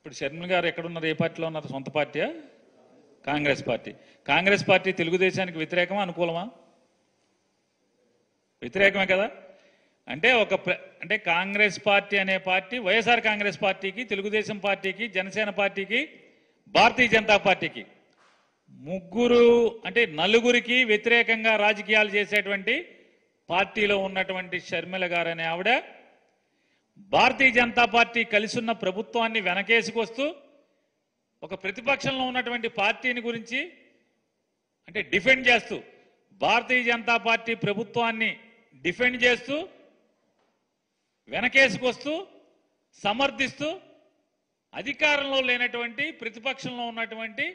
ఇప్పుడు షర్మిల గారు ఎక్కడున్నారు? ఏ పార్టీలో ఉన్నారు? సొంత పార్టీయా? కాంగ్రెస్ పార్టీ. కాంగ్రెస్ పార్టీ తెలుగుదేశానికి వ్యతిరేకమా అనుకూలమా? వ్యతిరేకమే కదా. అంటే అంటే కాంగ్రెస్ పార్టీ అనే పార్టీ వైఎస్ఆర్ కాంగ్రెస్ పార్టీకి, తెలుగుదేశం పార్టీకి, జనసేన పార్టీకి, భారతీయ జనతా పార్టీకి ముగ్గురు అంటే నలుగురికి వ్యతిరేకంగా రాజకీయాలు చేసేటువంటి పార్టీలో ఉన్నటువంటి షర్మిల గారు అనే ఆవిడ భారతీయ జనతా పార్టీ కలిసి ఉన్న ప్రభుత్వాన్ని వెనకేసుకొస్తూ ఒక ప్రతిపక్షంలో ఉన్నటువంటి పార్టీని గురించి అంటే డిఫెండ్ చేస్తూ, భారతీయ జనతా పార్టీ ప్రభుత్వాన్ని డిఫెండ్ చేస్తూ, వెనకేసుకొస్తూ, సమర్థిస్తూ, అధికారంలో లేనటువంటి ప్రతిపక్షంలో ఉన్నటువంటి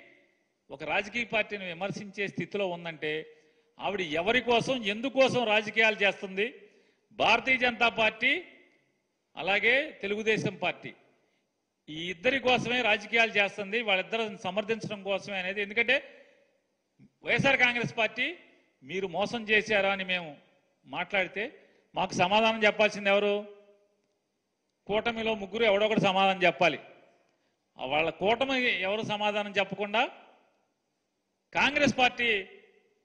ఒక రాజకీయ పార్టీని విమర్శించే స్థితిలో ఉందంటే ఆవిడ ఎవరి కోసం, ఎందుకోసం రాజకీయాలు చేస్తుంది? భారతీయ జనతా పార్టీ అలాగే తెలుగుదేశం పార్టీ ఈ ఇద్దరి కోసమే రాజకీయాలు చేస్తుంది, వాళ్ళిద్దరిని సమర్థించడం కోసమే అనేది. ఎందుకంటే వైఎస్ఆర్ కాంగ్రెస్ పార్టీ మీరు మోసం చేశారా అని మేము మాట్లాడితే మాకు సమాధానం చెప్పాల్సింది ఎవరు? కూటమిలో ముగ్గురు ఎవడో ఒకటి సమాధానం చెప్పాలి. వాళ్ళ కూటమి ఎవరు సమాధానం చెప్పకుండా కాంగ్రెస్ పార్టీ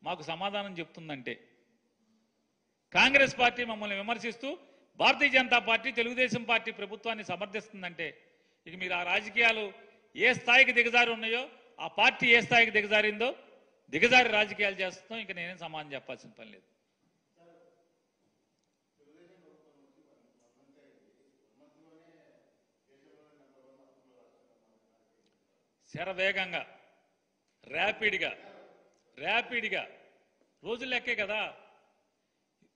మాకు సమాధానం చెప్తుందంటే, కాంగ్రెస్ పార్టీ మమ్మల్ని విమర్శిస్తూ భారతీయ జనతా పార్టీ తెలుగుదేశం పార్టీ ప్రభుత్వాన్ని సమర్థిస్తుందంటే ఇక మీరు ఆ రాజకీయాలు ఏ స్థాయికి దిగజారి ఉన్నాయో, ఆ పార్టీ ఏ స్థాయికి దిగజారిందో, దిగజారి రాజకీయాలు చేస్తాం. ఇంకా నేనేం సమాధానం చెప్పాల్సిన పని లేదు. శరవేగంగా ర్యాపిడ్గా రోజులు లెక్కే కదా.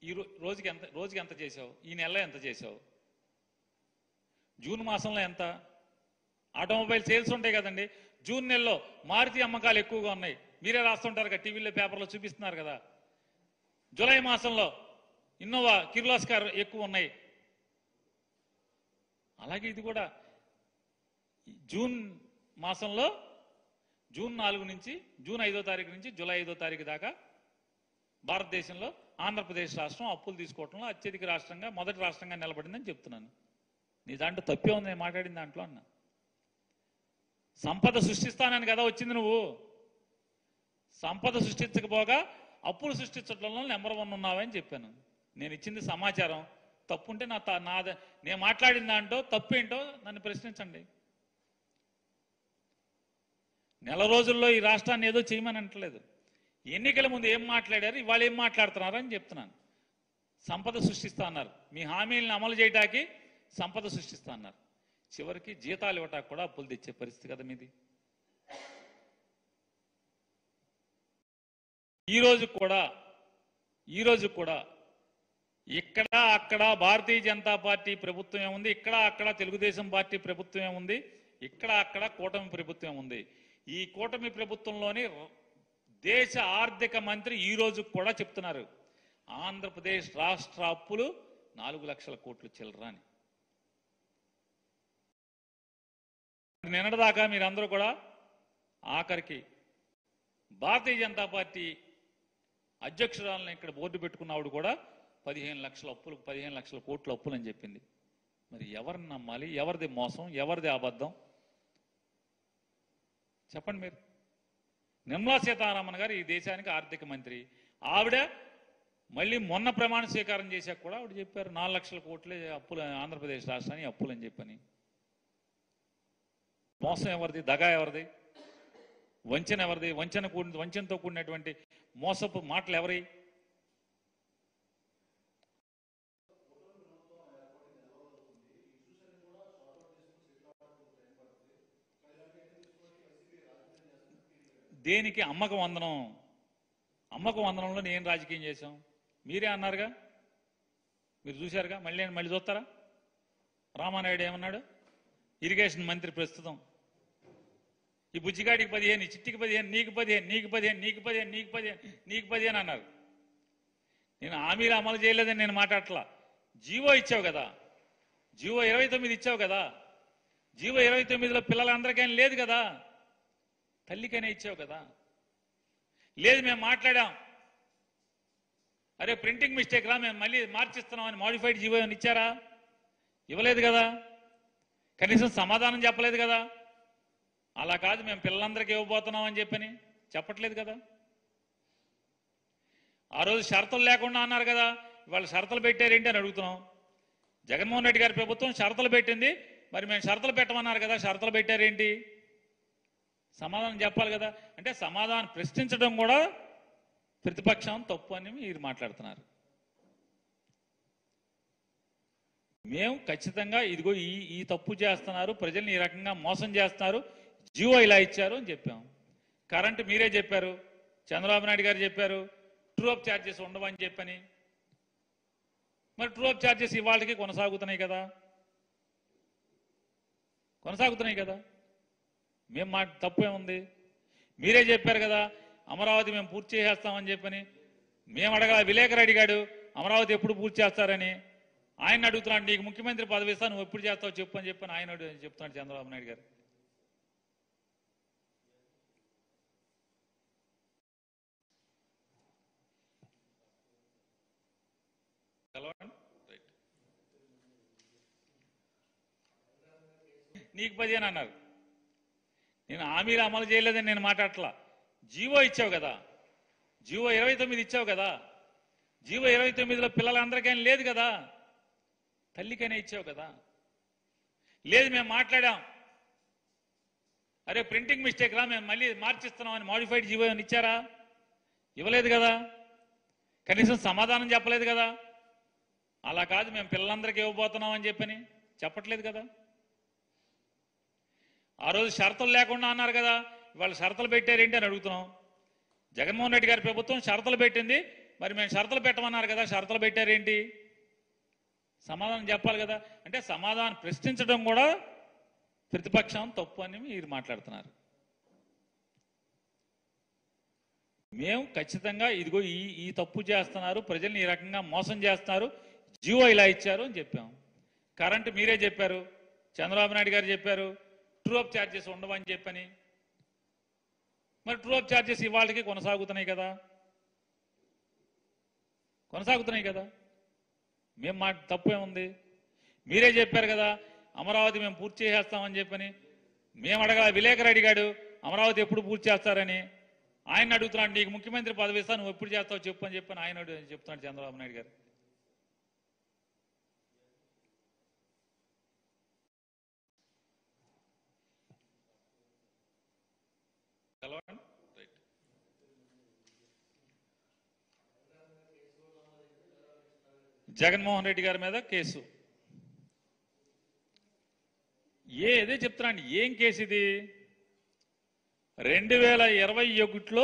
ఈ రోజుకి ఎంత చేసావు? ఈ నెలలో ఎంత చేసావు? జూన్ మాసంలో ఎంత? ఆటోమొబైల్ సేల్స్ ఉంటాయి కదండి. జూన్ నెలలో మారుతి అమ్మకాలు ఎక్కువగా ఉన్నాయి, మీరే రాస్తుంటారు కదా, టీవీలో పేపర్లో చూపిస్తున్నారు కదా. జూలై మాసంలో ఇన్నోవా కిర్లోస్కర్ ఎక్కువ ఉన్నాయి. అలాగే ఇది కూడా జూన్ మాసంలో జూన్ 4 నుంచి జూన్ 5వ తారీఖు నుంచి జూలై 5వ తారీఖు దాకా భారతదేశంలో ఆంధ్రప్రదేశ్ రాష్ట్రం అప్పులు తీసుకోవడంలో అత్యధిక రాష్ట్రంగా, మొదటి రాష్ట్రంగా నిలబడిందని చెప్తున్నాను. నీ దాంట్లో తప్పే ఉంది నేను మాట్లాడిన దాంట్లో అన్న. సంపద సృష్టిస్తానని కదా వచ్చింది నువ్వు. సంపద సృష్టించకపోగా అప్పులు సృష్టించడంలో నెంబర్ 1 ఉన్నావని చెప్పాను. నేను ఇచ్చింది సమాచారం. తప్పుంటే నేను మాట్లాడిన దాంట్లో తప్పేంటో నన్ను ప్రశ్నించండి. నెల రోజుల్లో ఈ రాష్ట్రాన్ని ఏదో చేయమని అంటలేదు. ఎన్నికల ముందు ఏం మాట్లాడారు, ఇవాళ ఏం మాట్లాడుతున్నారు అని చెప్తున్నాను. సంపద సృష్టిస్తా అన్నారు, మీ హామీలను అమలు చేయడానికి సంపద సృష్టిస్తా అన్నారు. చివరికి జీతాలు ఇవ్వటానికి కూడా అప్పులు తెచ్చే పరిస్థితి కదా మీది. ఈ రోజు కూడా ఇక్కడ అక్కడ భారతీయ జనతా పార్టీ ప్రభుత్వమే ఉంది, ఇక్కడ అక్కడ తెలుగుదేశం పార్టీ ప్రభుత్వమే ఉంది, ఇక్కడ అక్కడ కూటమి ప్రభుత్వం ఉంది. ఈ కూటమి ప్రభుత్వంలోని దేశ ఆర్థిక మంత్రి ఈ రోజు కూడా చెప్తున్నారు ఆంధ్రప్రదేశ్ రాష్ట్ర అప్పులు 4 లక్షల కోట్లు చిల్లర అని. నిన్నటిదాకా మీరందరూ కూడా ఆఖరికి భారతీయ జనతా పార్టీ అధ్యక్షురాలను ఇక్కడ బోర్డు పెట్టుకున్నవాడు కూడా 15 లక్షల అప్పులు, 15 లక్షల కోట్ల అప్పులు అని చెప్పింది. మరి ఎవరిని నమ్మాలి? ఎవరిది మోసం? ఎవరిది అబద్ధం? చెప్పండి మీరు. నిర్మలా సీతారామన్ గారు ఈ దేశానికి ఆర్థిక మంత్రి. ఆవిడ మళ్ళీ మొన్న ప్రమాణ స్వీకారం చేశాక కూడా ఆవిడ చెప్పారు 4 లక్షల కోట్లే అప్పులు ఆంధ్రప్రదేశ్ రాష్ట్రానికి అప్పులు అని చెప్పని. మోసం ఎవరిది? దగా ఎవరిది? వంచన ఎవరిది? వంచనతో కూడినటువంటి మోసపు మాటలు ఎవరి? దేనికి? అమ్మక వందనంలో నేను రాజకీయం చేశాం మీరే అన్నారుగా, మీరు చూశారుగా. మళ్ళీ చూస్తారా? రామానాయుడు ఏమన్నాడు? ఇరిగేషన్ మంత్రి ప్రస్తుతం, ఈ బుజ్జిగాడికి 15, ఈ చిట్టికి 15, నీకు 15, నీకు 15, నీకు 15, నీకు 15, నీకు 15 అన్నారు. నేను హామీలు అమలు చేయలేదని నేను మాట్లాడట్లా. జీవో ఇచ్చావు కదా, జీవో 29 ఇచ్చావు కదా. జీవో 29లో పిల్లలందరికీ లేదు కదా, తల్లికైనా ఇచ్చావు కదా. లేదు మేము మాట్లాడాం, అరే ప్రింటింగ్ మిస్టేక్ రా మేము మళ్ళీ మార్చిస్తున్నామని మాడిఫైడ్ జీవో ఇచ్చారా? ఇవ్వలేదు కదా. కనీసం సమాధానం చెప్పలేదు కదా. అలా కాదు మేము పిల్లలందరికీ ఇవ్వబోతున్నాం అని చెప్పని చెప్పట్లేదు కదా. ఆ రోజు షరతులు లేకుండా అన్నారు కదా, ఇవాళ షరతులు పెట్టారేంటి అని అడుగుతున్నాం. జగన్మోహన్ రెడ్డి గారి ప్రభుత్వం షరతులు పెట్టింది, మరి మేము షరతులు పెట్టమన్నారు కదా, షరతులు పెట్టారేంటి? సమాధానం చెప్పాలి కదా. అంటే సమాధానం ప్రశ్నించడం కూడా ప్రతిపక్షం తప్పు అని మీరు మాట్లాడుతున్నారు. మేము ఖచ్చితంగా ఇదిగో ఈ తప్పు చేస్తున్నారు, ప్రజల్ని ఈ రకంగా మోసం చేస్తున్నారు, జీవో ఇలా ఇచ్చారు అని చెప్పాం. కరెంటు మీరే చెప్పారు, చంద్రబాబు నాయుడు గారు చెప్పారు, ట్రూ అప్ ఛార్జెస్ ఉండవని చెప్పని. మరి ట్రూ అప్ ఛార్జెస్ ఇవాళకి కొనసాగుతున్నాయి కదా, కొనసాగుతున్నాయి కదా. మేము మా తప్పేముంది? మీరే చెప్పారు కదా అమరావతి మేము పూర్తి చేసేస్తామని చెప్పని. మేము అడగల, విలేకరు అడిగాడు అమరావతి ఎప్పుడు పూర్తి చేస్తారని. ఆయన అడుగుతున్నాడు, నీకు ముఖ్యమంత్రి పదవి ఇస్తా, నువ్వు ఎప్పుడు చేస్తావు చెప్పు అని చెప్పని ఆయన చెప్తున్నాడు చంద్రబాబు నాయుడు గారు. నీకు 15 అన్నారు. నేను హామీలు అమలు చేయలేదని నేను మాట్లాడట్లా. జీవో ఇచ్చావు కదా, జీవో 29 ఇచ్చావు కదా. జీవో 29లో పిల్లలందరికైనా లేదు కదా, తల్లికైనా ఇచ్చావు కదా. లేదు మేము మాట్లాడాం, అరే ప్రింటింగ్ మిస్టేక్ రా మేము మళ్ళీ మార్చిస్తున్నాం అని మాడిఫైడ్ జీవో అని ఇచ్చారా? ఇవ్వలేదు కదా. కనీసం సమాధానం చెప్పలేదు కదా. అలా కాదు మేము పిల్లలందరికీ ఇవ్వబోతున్నాం అని చెప్పని చెప్పట్లేదు కదా. ఆ రోజు షరతులు లేకుండా అన్నారు కదా, ఇవాళ షరతులు పెట్టారేంటి అని అడుగుతున్నాం. జగన్మోహన్ రెడ్డి గారి ప్రభుత్వం షరతులు పెట్టింది, మరి మేము షరతులు పెట్టమన్నారు కదా, షరతులు పెట్టారేంటి? సమాధానం చెప్పాలి కదా. అంటే సమాధానం ప్రశ్నించడం కూడా ప్రతిపక్షం తప్పు అని మీరు మాట్లాడుతున్నారు. మేము ఖచ్చితంగా ఇదిగో ఈ తప్పు చేస్తున్నారు, ప్రజల్ని ఈ రకంగా మోసం చేస్తున్నారు, జీవో ఇలా ఇచ్చారు అని చెప్పాం. కరెంటు మీరే చెప్పారు, చంద్రబాబు నాయుడు గారు చెప్పారు, ట్రూ అప్ ఛార్జెస్ ఉండవని చెప్పని. మరి ట్రూ అప్ ఛార్జెస్ ఇవాళకి కొనసాగుతున్నాయి కదా, కొనసాగుతున్నాయి కదా. మేము మా తప్పేముంది? మీరే చెప్పారు కదా అమరావతి మేము పూర్తి చేసేస్తామని చెప్పని. మేము అడగల, విలేకరు అడిగాడు అమరావతి ఎప్పుడు పూర్తి చేస్తారని. ఆయన అడుగుతున్నాడు, నీకు ముఖ్యమంత్రి పదవి ఇస్తా, నువ్వు ఎప్పుడు చేస్తావు చెప్పు అని చెప్పని ఆయన చెప్తున్నాడు చంద్రబాబు నాయుడు గారు. జగన్మోహన్ రెడ్డి గారి మీద కేసు. ఏదే చెప్తున్నాను, ఏం కేసు ఇది? 2021లో